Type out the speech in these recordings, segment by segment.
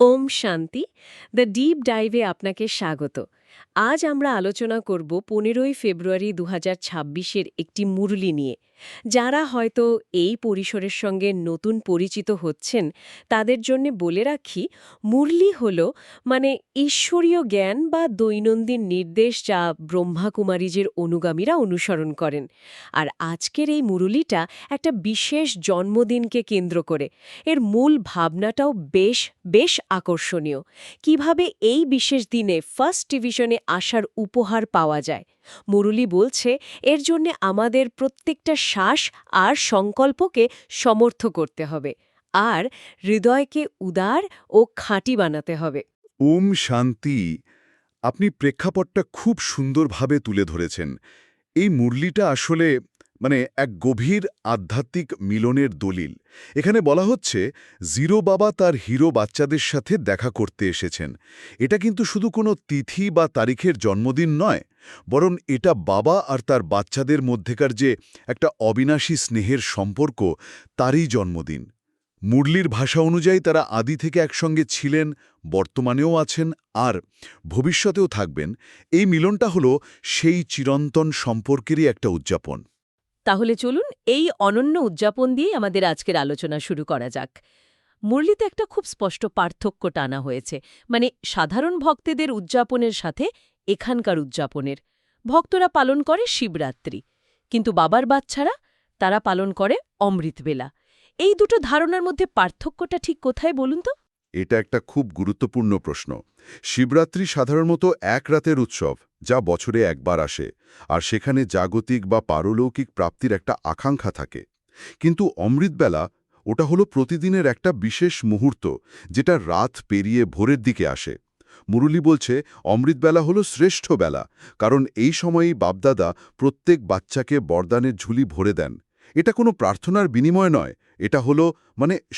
ওম শান্তি the deep ডাইভে আপনাকে স্বাগত। আজ আমরা আলোচনা করব ১৫ই ফেব্রুয়ারি ২০২৬-এর একটি মুরলি নিয়ে। যারা হয়তো এই পরিসরের সঙ্গে নতুন পরিচিত হচ্ছেন তাদের জন্য বলে রাখি, মুরলি হল ঈশ্বরীয় জ্ঞান বা দৈনন্দিন নির্দেশ যা ব্রহ্মাকুমারীজের অনুগামীরা অনুসরণ করেন। আর আজকের এই মুরলিটা একটা বিশেষ জন্মদিনকে কেন্দ্র করে। এর মূল ভাবনাটাও বেশ বেশ আকর্ষণীয়। কিভাবে এই বিশেষ দিনে ফার্স্ট ডিভিশনে আসার উপহার পাওয়া যায়। মুরলী বলছে এর জন্যে আমাদের প্রত্যেকটা শ্বাস আর সংকল্পকে সমর্থ করতে হবে, আর হৃদয়কে উদার ও খাঁটি বানাতে হবে। ওম শান্তি। আপনি প্রেক্ষাপটটা খুব সুন্দরভাবে তুলে ধরেছেন। এই মুরলিটা আসলে এক গভীর আধ্যাত্মিক মিলনের দলিল। এখানে বলা হচ্ছে জিরো বাবা তার হিরো বাচ্চাদের সাথে দেখা করতে এসেছেন। এটা কিন্তু শুধু কোনো তিথি বা তারিখের জন্মদিন নয়, বরং এটা বাবা আর তার বাচ্চাদের মধ্যেকার যে একটা অবিনাশী স্নেহের সম্পর্ক, তারই জন্মদিন। মুরলির ভাষা অনুযায়ী তারা আদি থেকে একসঙ্গে ছিলেন, বর্তমানেও আছেন আর ভবিষ্যতেও থাকবেন। এই মিলনটা হলো সেই চিরন্তন সম্পর্কেরই একটা উদযাপন। তাহলে চলুন এই অনন্য উদযাপন দিয়ে আমাদের আজকের আলোচনা শুরু করা যাক। মুরলিতে একটা খুব স্পষ্ট পার্থক্য টানা হয়েছে, সাধারণ ভক্তদের উদযাপনের সাথে এখানকার উদযাপনের। ভক্তরা পালন করে শিবরাত্রি, কিন্তু বাবার বাচ্চারা তারা পালন করে অমৃতবেলা। এই দুটো ধারণার মধ্যে পার্থক্যটা ঠিক কোথায় বলুন তো? এটা একটা খুব গুরুত্বপূর্ণ প্রশ্ন। শিবরাত্রি সাধারণত এক রাতের উৎসব, যা বছরে একবার আসে, আর সেখানে জাগতিক বা পারলৌকিক প্রাপ্তির একটা আকাঙ্ক্ষা থাকে। কিন্তু অমৃতবেলা, ওটা হলো প্রতিদিনের একটা বিশেষ মুহূর্ত, যেটা রাত পেরিয়ে ভোরের দিকে আসে। মুরলী বলছে অমৃতবেলা হলো শ্রেষ্ঠ বেলা, কারণ এই সময়েই বাপদাদা প্রত্যেক বাচ্চাকে বরদানের ঝুলি ভরে দেন। এটা কোনো প্রার্থনার বিনিময় নয়, এটা হলো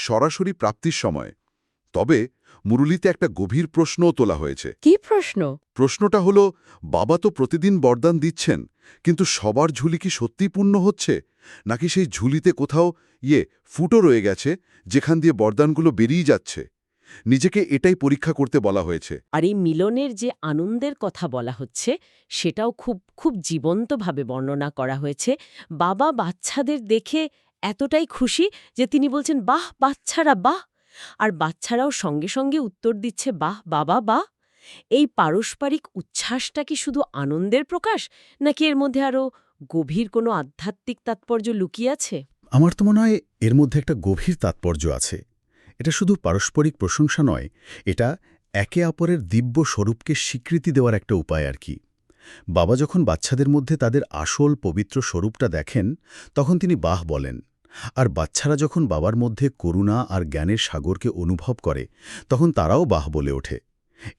সরাসরি প্রাপ্তির সময়। তবে মুরলীতে একটা গভীর প্রশ্নও তোলা হয়েছে। কি প্রশ্ন? প্রশ্নটা হলো, বাবা তো প্রতিদিন বরদান দিচ্ছেন, কিন্তু সবার ঝুলি কি সত্যিই পূর্ণ হচ্ছে, নাকি সেই ঝুলিতে কোথাও ফুটো রয়ে গেছে, যেখান দিয়ে বরদানগুলো বেরিয়ে যাচ্ছে? নিজেকে এটাই পরীক্ষা করতে বলা হয়েছে। আর এই মিলনের যে আনন্দের কথা বলা হচ্ছে সেটাও খুব খুব জীবন্তভাবে বর্ণনা করা হয়েছে। বাবা বাচ্চাদের দেখে এতটাই খুশি যে তিনি বলছেন, বাহ বাচ্চারা বাহ, আর বাচ্চারাও সঙ্গে সঙ্গে উত্তর দিচ্ছে, বাহ বাবা বাহ। এই পারস্পরিক উচ্ছ্বাসটা কি শুধু আনন্দের প্রকাশ, নাকি এর মধ্যে আরও গভীর কোনো আধ্যাত্মিক তাৎপর্য লুকিয়ে আছে? আমার তো মনে হয় এর মধ্যে একটা গভীর তাৎপর্য আছে। এটা শুধু পারস্পরিক প্রশংসা নয়, এটা একে অপরের দিব্য স্বরূপকে স্বীকৃতি দেওয়ার একটা উপায় আর কি। বাবা যখন বাচ্চাদের মধ্যে তাদের আসল পবিত্র স্বরূপটা দেখেন, তখন তিনি বাহ বলেন। আর বাচ্চারা যখন বাবার মধ্যে করুণা আর জ্ঞানের সাগরকে অনুভব করে, তখন তারাও বাহ বলে ওঠে।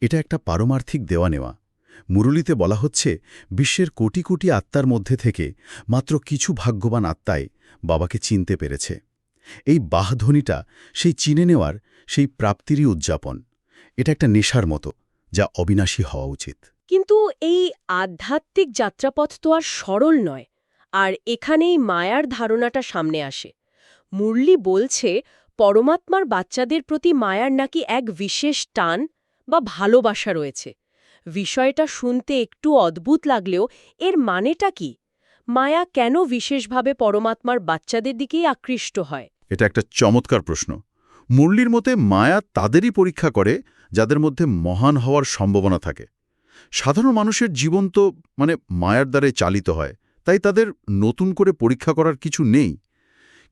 এটা একটা পারমার্থিক দেওয়া নেওয়া। মুরলীতে বলা হচ্ছে বিশ্বের কোটি কোটি আত্মার মধ্যে থেকে মাত্র কিছু ভাগ্যবান আত্মাই বাবাকে চিনতে পেরেছে। এই বাহধ্বনিটা সেই চিনে নেওয়ার, সেই প্রাপ্তিরই উদযাপন। এটা একটা নেশার মতো, যা অবিনাশী হওয়া উচিত। কিন্তু এই আধ্যাত্মিক যাত্রাপথ তো আর সরল নয়, আর এখানেই মায়ার ধারণাটা সামনে আসে। মুরলী বলছে পরমাত্মার বাচ্চাদের প্রতি মায়ার নাকি এক বিশেষ টান বা ভালোবাসা রয়েছে। বিষয়টা শুনতে একটু অদ্ভুত লাগলেও এর মানেটা কি? মায়া কেন বিশেষভাবে পরমাত্মার বাচ্চাদের দিকেই আকৃষ্ট হয়? এটা একটা চমৎকার প্রশ্ন। মুরলীর মতে মায়া তাদেরই পরীক্ষা করে যাদের মধ্যে মহান হওয়ার সম্ভাবনা থাকে। সাধারণ মানুষের জীবন তো মায়ার দ্বারে চালিত হয়, তাই তাদের নতুন করে পরীক্ষা করার কিছু নেই।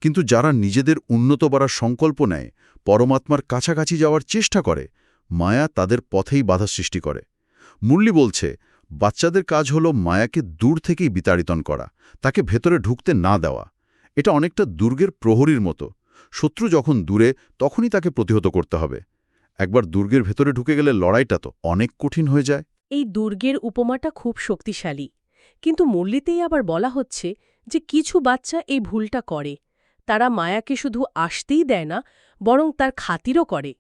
কিন্তু যারা নিজেদের উন্নত বাড়ার সংকল্প নেয়, পরমাত্মার কাছাকাছি যাওয়ার চেষ্টা করে, মায়া তাদের পথেই বাধা সৃষ্টি করে। মুরলী বলছে বাচ্চাদের কাজ হলো মায়াকে দূর থেকেই বিতাড়িতন করা, তাকে ভেতরে ঢুকতে না দেওয়া। এটা অনেকটা দুর্গের প্রহরীর মতো। শত্রু যখন দূরে, তখনই তাকে প্রতিহত করতে হবে। একবার দুর্গের ভেতরে ঢুকে গেলে লড়াইটা তো অনেক কঠিন হয়ে যায়। এই দুর্গের উপমাটা খুব শক্তিশালী, কিন্তু মুরলীতেই আবার বলা হচ্ছে যে কিছু বাচ্চা এই ভুলটা করে। তারা মায়াকে শুধু আসতেই দেয় না, বরং তার খাতিরও করে।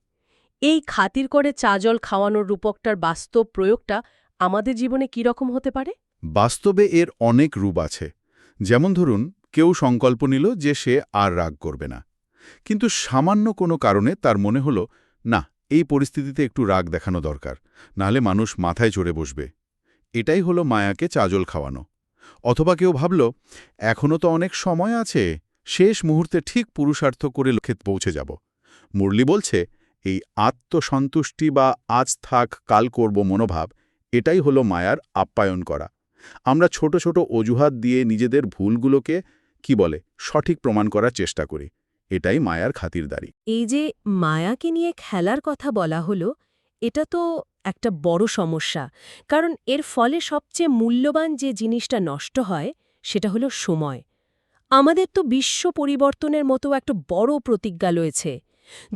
এই খাতির করে চা জল খাওয়ানোর রূপকটার বাস্তব প্রয়োগটা আমাদের জীবনে কি রকম হতে পারে? বাস্তবে এর অনেক রূপ আছে। যেমন ধরুন, কেউ সংকল্প নিল যে সে আর রাগ করবে না, কিন্তু সামান্য কোনো কারণে তার মনে হলো, না, এই পরিস্থিতিতে একটু রাগ দেখানো দরকার, নাহলে মানুষ মাথায় চড়ে বসবে। এটাই হলো মায়াকে চাজল খাওয়ানো। অথবা কেউ ভাবল, এখনও তো অনেক সময় আছে, শেষ মুহূর্তে ঠিক পুরুষার্থ করে লক্ষ্যে পৌঁছে যাব। মুরলী বলছে, এই আত্মসন্তুষ্টি বা আজ থাক কাল করব মনোভাব, এটাই হলো মায়ার আপ্যায়ন করা। আমরা ছোট ছোট অজুহাত দিয়ে নিজেদের ভুলগুলোকে সঠিক প্রমাণ করার চেষ্টা করি। এটাই মায়ার খাতিরদারি। এই যে মায়াকে নিয়ে খেলার কথা বলা হলো, এটা তো একটা বড় সমস্যা। কারণ এর ফলে সবচেয়ে মূল্যবান যে জিনিসটা নষ্ট হয় সেটা হলো সময়। আমাদের তো বিশ্ব পরিবর্তনের মতো একটা বড় প্রতিজ্ঞা রয়েছে।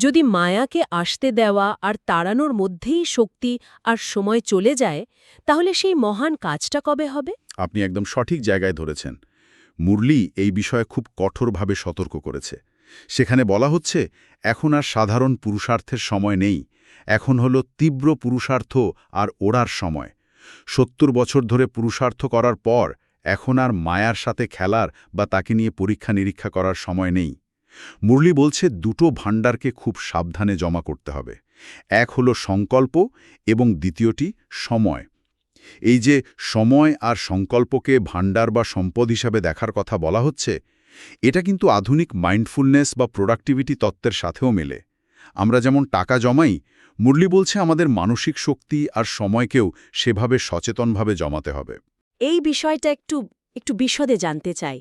যদি মায়াকে আসতে দেওয়া আর তাড়ানোর মধ্যেই শক্তি আর সময় চলে যায়, তাহলে সেই মহান কাজটা কবে হবে? আপনি একদম সঠিক জায়গায় ধরেছেন। মুরলী এই বিষয়ে খুব কঠোরভাবে সতর্ক করেছে। সেখানে বলা হচ্ছে, এখন আর সাধারণ পুরুষার্থের সময় নেই, এখন হলো তীব্র পুরুষার্থ আর ওড়ার সময়। ৭০ বছর ধরে পুরুষার্থ করার পর এখন আর মায়ার সাথে খেলার বা তাকে নিয়ে পরীক্ষা নিরীক্ষা করার সময় নেই। মুরলী বলছে, দুটো ভাণ্ডারকে খুব সাবধানে জমা করতে হবে। এক হলো সংকল্প এবং দ্বিতীয়টি সময়। এই যে সময় আর সংকল্পকে ভাণ্ডার বা সম্পদ হিসাবে দেখার কথা বলা হচ্ছে, এটা কিন্তু আধুনিক মাইন্ডফুলনেস বা প্রোডাক্টিভিটি তত্ত্বের সাথেও মেলে। আমরা যেমন টাকা জমাই, মুরলী বলছে আমাদের মানসিক শক্তি আর সময়কেও সেভাবে সচেতনভাবে জমাতে হবে। এই বিষয়টা একটু বিশদে জানতে চাই।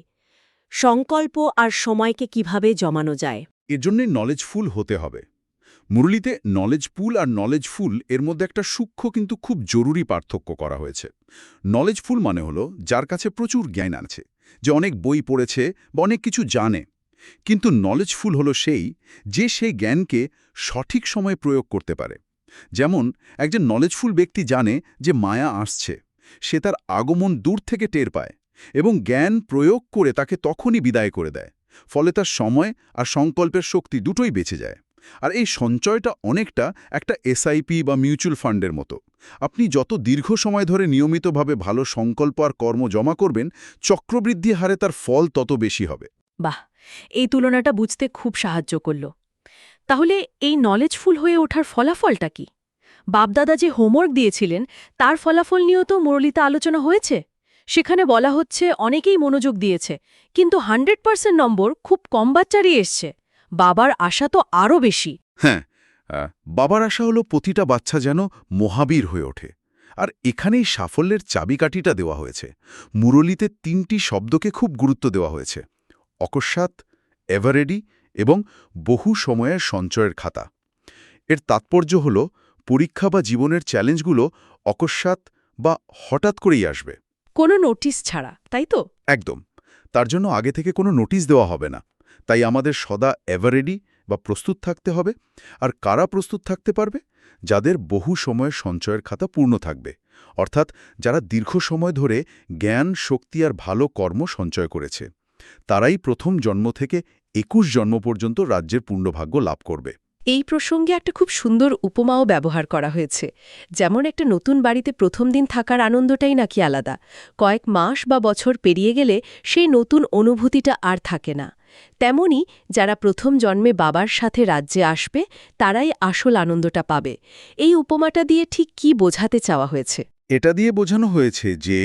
সংকল্প আর সময়কে কিভাবে জমানো যায়? এর জন্যে নলেজফুল হতে হবে। মুরলীতে নলেজফুল আর নলেজফুল এর মধ্যে একটা সূক্ষ্ম কিন্তু খুব জরুরি পার্থক্য করা হয়েছে। নলেজফুল মানে হলো যার কাছে প্রচুর জ্ঞান আছে, যে অনেক বই পড়েছে বা অনেক কিছু জানে। কিন্তু নলেজফুল হলো সেই জ্ঞানকে সঠিক সময়ে প্রয়োগ করতে পারে। যেমন একজন নলেজফুল ব্যক্তি জানে যে মায়া আসছে, সে তার আগমন দূর থেকে টের পায় এবং জ্ঞান প্রয়োগ করে তাকে তখনই বিদায় করে দেয়। ফলে তার সময় আর সংকল্পের শক্তি দুটোই বেঁচে যায়। আর এই সঞ্চয়টা অনেকটা একটা এসআইপি বা মিউচুয়াল ফান্ডের মতো। আপনি যত দীর্ঘ সময় ধরে নিয়মিতভাবে ভালো সংকল্প আর কর্ম জমা করবেন, চক্রবৃদ্ধি হারে তার ফল তত বেশি হবে। বাহ, এই তুলনাটা বুঝতে খুব সাহায্য করল। তাহলে এই নলেজফুল হয়ে ওঠার ফলাফলটা কি? বাপদাদা যে হোমওয়ার্ক দিয়েছিলেন তার ফলাফল নিয়েও তো মুরলীতে আলোচনা হয়েছে। সেখানে বলা হচ্ছে অনেকেই মনোযোগ দিয়েছে, কিন্তু 100% নম্বর খুব কম বাচ্চারই এসছে। বাবার আশা তো আরও বেশি। হ্যাঁ, বাবার আশা হলো প্রতিটা বাচ্চা যেন মহাবীর হয়ে ওঠে। আর এখানেই সাফল্যের চাবিকাঠিটা দেওয়া হয়েছে। মুরলীতে ৩টি শব্দকে খুব গুরুত্ব দেওয়া হয়েছে: অকস্মাৎ, এভারেডি এবং বহু সময়ের সঞ্চয়ের খাতা। এর তাৎপর্য হল পরীক্ষা বা জীবনের চ্যালেঞ্জগুলো অকস্মাৎ বা হঠাৎ করেই আসবে, কোনো নোটিশ ছাড়া, তাই তো? একদম। তার জন্য আগে থেকে কোনো নোটিশ দেওয়া হবে না। তাই আমাদের সদা এভারেডি বা প্রস্তুত থাকতে হবে। আর কারা প্রস্তুত থাকতে পারবে? যাদের বহু সময়ের সঞ্চয়ের খাতা পূর্ণ থাকবে, অর্থাৎ যারা দীর্ঘ সময় ধরে জ্ঞান, শক্তি আর ভালো কর্ম সঞ্চয় করেছে। তারাই প্রথম জন্ম থেকে ২১ জন্ম পর্যন্ত রাজ্যের পূর্ণভাগ্য লাভ করবে। এই প্রসঙ্গে একটা খুব সুন্দর উপমাও ব্যবহার করা হয়েছে। যেমন একটা নতুন বাড়িতে প্রথম দিন থাকার আনন্দটাই নাকি আলাদা। কয়েক মাস বা বছর পেরিয়ে গেলে সেই নতুন অনুভূতিটা আর থাকে না। তেমনি যারা প্রথম জন্মে বাবার সাথে রাজ্যে আসবে, তারাই আসল আনন্দটা পাবে। এই উপমাটা দিয়ে ঠিক কি বোঝাতে চাওয়া হয়েছে? এটা দিয়ে বোঝানো হয়েছে যে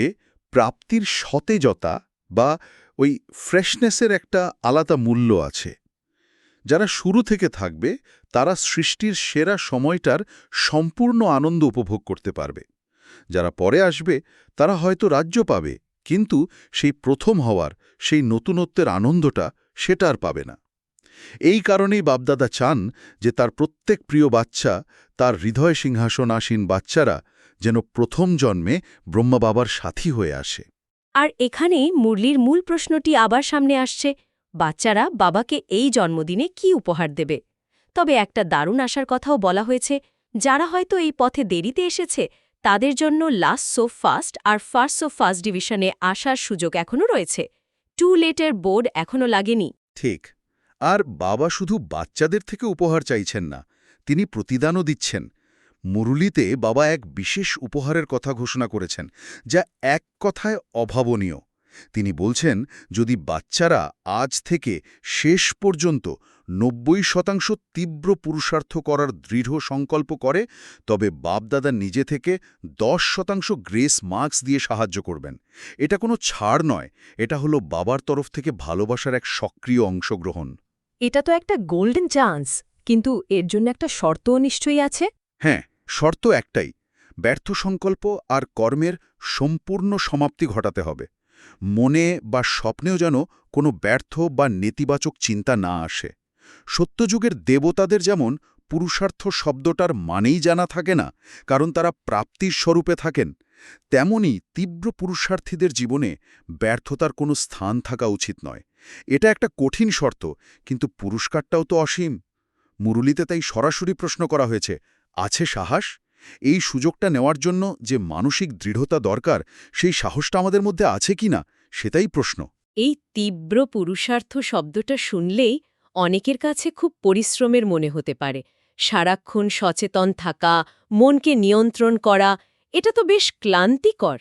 প্রাপ্তির সতেজতা বা ওই ফ্রেশনেসের একটা আলাদা মূল্য আছে। যারা শুরু থেকে থাকবে তারা সৃষ্টির সেরা সময়টার সম্পূর্ণ আনন্দ উপভোগ করতে পারবে। যারা পরে আসবে তারা হয়তো রাজ্য পাবে, কিন্তু সেই প্রথম হওয়ার, সেই নতুনত্বের আনন্দটা সেটা আর পাবে না। এই কারণেই বাপদাদা চান যে তার প্রত্যেক প্রিয় বাচ্চা, তার হৃদয় সিংহাসনাসীন বাচ্চারা যেন প্রথম জন্মে ব্রহ্মা বাবার সাথী হয়ে আসে। আর এখানেই মুরলীর মূল প্রশ্নটি আবার সামনে আসছে, বাচ্চারা বাবাকে এই জন্মদিনে কি উপহার দেবে? তবে একটা দারুণ আশার কথাও বলা হয়েছে, যারা হয়তো এই পথে দেরিতে এসেছে তাদের জন্য লাস্ট সো ফাস্ট আর ফার্স্ট সো ফাস্ট ডিভিশনে আসার সুযোগ এখনও রয়েছে। টু লেটের বোর্ড এখনও লাগেনি। ঠিক। আর বাবা শুধু বাচ্চাদের থেকে উপহার চাইছেন না, তিনি প্রতিদানও দিচ্ছেন। মুরলীতে বাবা এক বিশেষ উপহারের কথা ঘোষণা করেছেন, যা এক কথায় অভাবনীয়। তিনি বলছেন, যদি বাচ্চারা আজ থেকে শেষ পর্যন্ত 90% তীব্র পুরুষার্থ করার দৃঢ় সংকল্প করে, তবে বাপদাদা নিজে থেকে 10% গ্রেস মার্কস দিয়ে সাহায্য করবেন। এটা কোনো ছাড় নয়, এটা হলো বাবার তরফ থেকে ভালোবাসার এক সক্রিয় অংশগ্রহণ। এটা তো একটা গোল্ডেন চান্স, কিন্তু এর জন্য একটা শর্তও নিশ্চয়ই আছে। হ্যাঁ, শর্ত একটাই, ব্যর্থ সংকল্প আর কর্মের সম্পূর্ণ সমাপ্তি ঘটাতে হবে। মনে বা স্বপ্নেও যেন কোনো ব্যর্থ বা নেতিবাচক চিন্তা না আসে। সত্যযুগের দেবতাদের যেমন পুরুষার্থ শব্দটার মানেই জানা থাকে না, কারণ তারা প্রাপ্তির স্বরূপে থাকেন, তেমনি তীব্র পুরুষার্থীদের জীবনে ব্যর্থতার কোনো স্থান থাকা উচিত নয়। এটা একটা কঠিন শর্ত, কিন্তু পুরস্কারটাও তো অসীম। মুরুলিতে তাই সরাসরি প্রশ্ন করা হয়েছে, আছে সাহস? এই সুযোগটা নেওয়ার জন্য যে মানসিক দৃঢ়তা দরকার, সেই সাহসটা আমাদের মধ্যে আছে কিনা, সেটাই প্রশ্ন। এই তীব্র পুরুষার্থ শব্দটা শুনলেই অনেকের কাছে খুব পরিশ্রমের মনে হতে পারে। সারাক্ষণ সচেতন থাকা, মনকে নিয়ন্ত্রণ করা, এটা তো বেশ ক্লান্তিকর।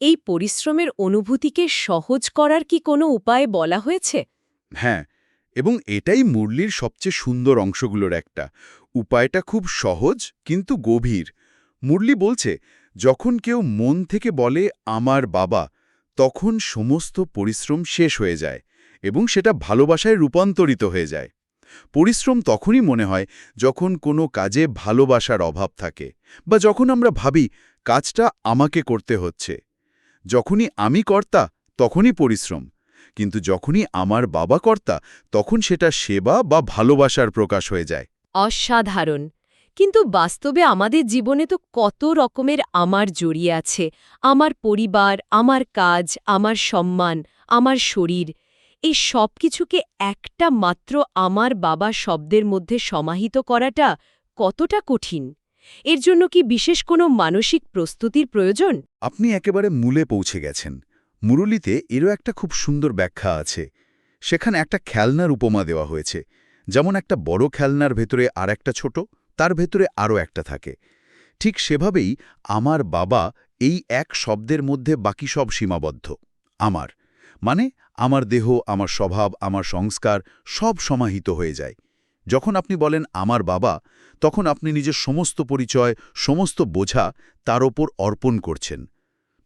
এই পরিশ্রমের অনুভূতিকে সহজ করার কি কোনো উপায় বলা হয়েছে? হ্যাঁ, এবং এটাই মুরলির সবচেয়ে সুন্দর অংশগুলোর একটা। উপায়টা খুব সহজ কিন্তু গভীর। মুরলি বলছে, যখন কেউ মন থেকে বলে আমার বাবা, তখন সমস্ত পরিশ্রম শেষ হয়ে যায় এবং সেটা ভালোবাসায় রূপান্তরিত হয়ে যায়। পরিশ্রম তখনই মনে হয় যখন কোনো কাজে ভালোবাসার অভাব থাকে, বা যখন আমরা ভাবি কাজটা আমাকে করতে হচ্ছে। যখনই আমি কর্তা, তখনই পরিশ্রম, কিন্তু যখনই আমার বাবা কর্তা, তখন সেটা সেবা বা ভালোবাসার প্রকাশ হয়ে যায়। অসাধারণ। কিন্তু বাস্তবে আমাদের জীবনে তো কত রকমের আমার জড়িয়ে আছে। আমার পরিবার, আমার কাজ, আমার সম্মান, আমার শরীর। এই সব কিছুকে একটা মাত্র আমার বাবা শব্দের মধ্যে সমাহিত করাটা কতটা কঠিন? এর জন্য কি বিশেষ কোনো মানসিক প্রস্তুতির প্রয়োজন? আপনি একেবারে মূলে পৌঁছে গেছেন। মুরলিতে এরও একটা খুব সুন্দর ব্যাখ্যা আছে। সেখানে একটা খেলনার উপমা দেওয়া হয়েছে, যেমন একটা বড় খেলনার ভেতরে আর একটা ছোট, তার ভেতরে আরও একটা থাকে। ঠিক সেভাবেই আমার বাবা এই এক শব্দের মধ্যে বাকি সব সীমাবদ্ধ। আমার মানে আমার দেহ, আমার স্বভাব, আমার সংস্কার সব সমাহিত হয়ে যায়। যখন আপনি বলেন আমার বাবা, তখন আপনি নিজের সমস্ত পরিচয়, সমস্ত বোঝা তার ওপর অর্পণ করছেন।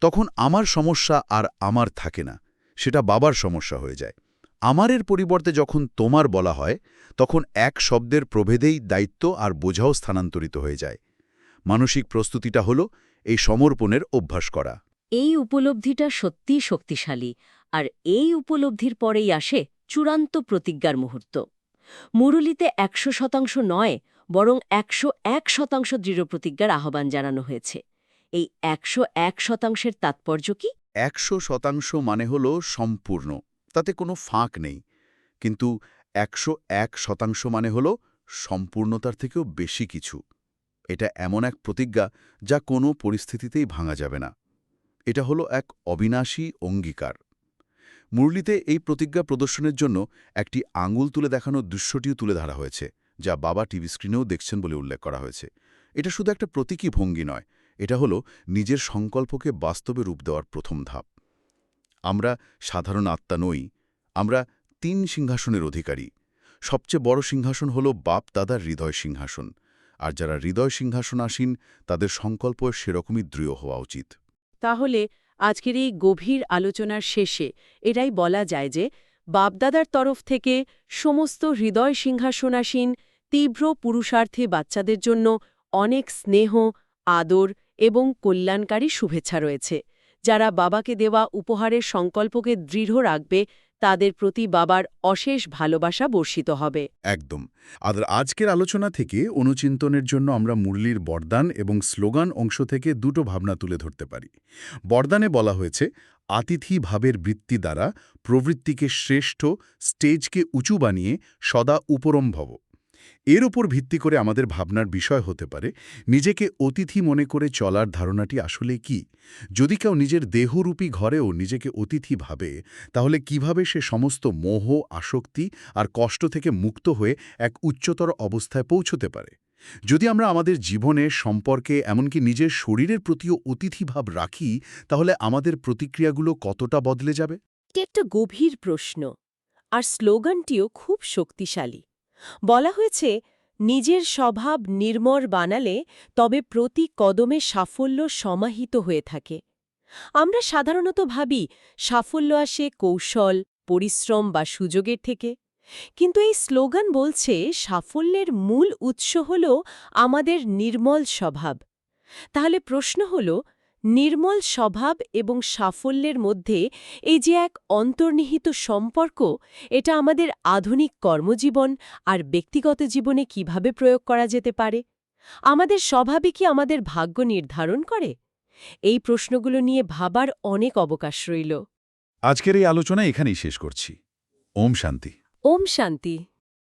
তখন আমার সমস্যা আর আমার থাকে না, সেটা বাবার সমস্যা হয়ে যায়। আমারের পরিবর্তে যখন তোমার বলা হয়, তখন এক শব্দের প্রভেদেই দায়িত্ব আর বোঝাও স্থানান্তরিত হয়ে যায়। মানসিক প্রস্তুতিটা হলো এই সমর্পণের অভ্যাস করা। এই উপলব্ধিটা সত্যিই শক্তিশালী, আর এই উপলব্ধির পরেই আসে চূড়ান্ত প্রতিজ্ঞার মুহূর্ত। মুরুলিতে ১০০% নয়, বরং ১০১% দৃঢ় প্রতিজ্ঞার আহ্বান জানানো হয়েছে। এই ১০১%-এর তাৎপর্য কি? ১০০% মানে হলো সম্পূর্ণ, তাতে কোনো ফাঁক নেই। কিন্তু ১০১% মানে হলো সম্পূর্ণতার থেকেও বেশি কিছু। এটা এমন এক প্রতিজ্ঞা যা কোনো পরিস্থিতিতেই ভাঙা যাবে না। এটা হলো এক অবিনাশী অঙ্গীকার। মুরলিতে এই প্রতিজ্ঞা প্রদর্শনের জন্য একটি আঙুল তুলে দেখানোর দৃশ্যটিও তুলে ধরা হয়েছে, যা বাবা টিভি স্ক্রিনেও দেখছেন বলে উল্লেখ করা হয়েছে। এটা শুধু একটা প্রতীকী ভঙ্গি নয়, এটা হলো নিজের সংকল্পকে বাস্তবে রূপ দেওয়ার প্রথম ধাপ। আমরা সাধারণ আত্মা নই, আমরা ৩ সিংহাসনের অধিকারী। সবচেয়ে বড় সিংহাসন হল বাপ দাদার হৃদয় সিংহাসন, আর যারা হৃদয় সিংহাসনাসীন তাদের সংকল্প সেরকমই দৃঢ় হওয়া উচিত। তাহলে আজকের এই গভীর আলোচনার শেষে এটাই বলা যায় যে বাপদাদার তরফ থেকে সমস্ত হৃদয় সিংহাসনাসীন তীব্র পুরুষার্থী বাচ্চাদের জন্য অনেক স্নেহ, আদর এবং কল্যাণকারী শুভেচ্ছা রয়েছে। যারা বাবাকে দেওয়া উপহারের সংকল্পকে দৃঢ় রাখবে, তাদের প্রতি বাবার অশেষ ভালোবাসা বর্ষিত হবে। একদম। আর আজকের আলোচনা থেকে অনুচিন্তনের জন্য আমরা মুরলির বরদান এবং স্লোগান অংশ থেকে দুটো ভাবনা তুলে ধরতে পারি। বরদানে বলা হয়েছে, আতিথি ভাবের বৃত্তি দ্বারা প্রবৃত্তিকে শ্রেষ্ঠ, স্টেজকে উঁচু বানিয়ে সদা উপরম ভব। এর ওপর ভিত্তি করে আমাদের ভাবনার বিষয় হতে পারে, নিজেকে অতিথি মনে করে চলার ধারণাটি আসলে কি? যদি কেউ নিজের দেহরূপী ঘরেও নিজেকে অতিথি ভাবে, তাহলে কিভাবে সে সমস্ত মোহ, আসক্তি আর কষ্ট থেকে মুক্ত হয়ে এক উচ্চতর অবস্থায় পৌঁছতে পারে? যদি আমরা আমাদের জীবনে, সম্পর্কে, এমনকি নিজের শরীরের প্রতিও অতিথিভাব রাখি, তাহলে আমাদের প্রতিক্রিয়াগুলো কতটা বদলে যাবে? এটি একটা গভীর প্রশ্ন, আর স্লোগানটিও খুব শক্তিশালী। বলা হয়েছে নিজের স্বভাব নির্মর বানালে তবে প্রতি কদমে সাফল্য সমাহিত হয়ে থাকে। আমরা সাধারণত ভাবি সাফল্য আসে কৌশল, পরিশ্রম বা সুযোগের থেকে, কিন্তু এই স্লোগান বলছে সাফল্যের মূল উৎস হল আমাদের নির্মল স্বভাব। তাহলে প্রশ্ন হল, নির্মল স্বভাব এবং সাফল্যের মধ্যে এই যে এক অন্তর্নিহিত সম্পর্ক, এটা আমাদের আধুনিক কর্মজীবন আর ব্যক্তিগত জীবনে কিভাবে প্রয়োগ করা যেতে পারে? আমাদের স্বভাবই কি আমাদের ভাগ্য নির্ধারণ করে? এই প্রশ্নগুলো নিয়ে ভাবার অনেক অবকাশ রইল। আজকের এই আলোচনা এখানেই শেষ করছি। ওম শান্তি। ওম শান্তি।